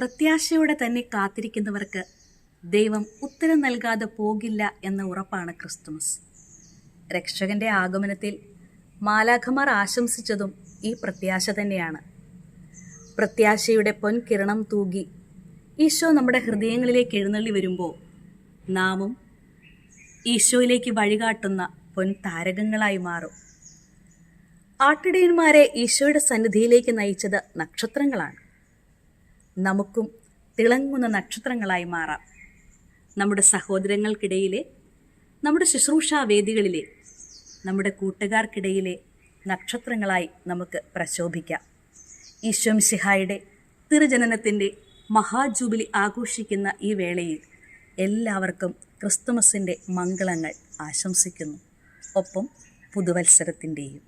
പ്രത്യാശയോടെ തന്നെ കാത്തിരിക്കുന്നവർക്ക് ദൈവം ഉത്തരം നൽകാതെ പോകില്ല എന്ന ഉറപ്പാണ് ക്രിസ്തുമസ്. രക്ഷകന്റെ ആഗമനത്തിൽ മാലാഖമാർ ആശംസിച്ചതും ഈ പ്രത്യാശ തന്നെയാണ്. പ്രത്യാശയുടെ പൊൻകിരണം തൂകി ഈശോ നമ്മുടെ ഹൃദയങ്ങളിലേക്ക് എഴുന്നള്ളി വരുമ്പോൾ നാമും ഈശോയിലേക്ക് വഴികാട്ടുന്ന പൊൻതാരകങ്ങളായി മാറും. ആട്ടിടയന്മാരെ ഈശോയുടെ സന്നിധിയിലേക്ക് നയിച്ചത് നക്ഷത്രങ്ങളാണ്. നമുക്കും തിളങ്ങുന്ന നക്ഷത്രങ്ങളായി മാറാം. നമ്മുടെ സഹോദരങ്ങൾക്കിടയിലെ, നമ്മുടെ ശുശ്രൂഷാവേദികളിലെ, നമ്മുടെ കൂട്ടുകാർക്കിടയിലെ നക്ഷത്രങ്ങളായി നമുക്ക് പ്രശോഭിക്കാം. ഈശോ മിശിഹായുടെ തിരുജനനത്തിൻ്റെ മഹാജൂബിലി ആഘോഷിക്കുന്ന ഈ വേളയിൽ എല്ലാവർക്കും ക്രിസ്തുമസിൻ്റെ മംഗളങ്ങൾ ആശംസിക്കുന്നു. ഒപ്പം പുതുവത്സരത്തിൻ്റെയും.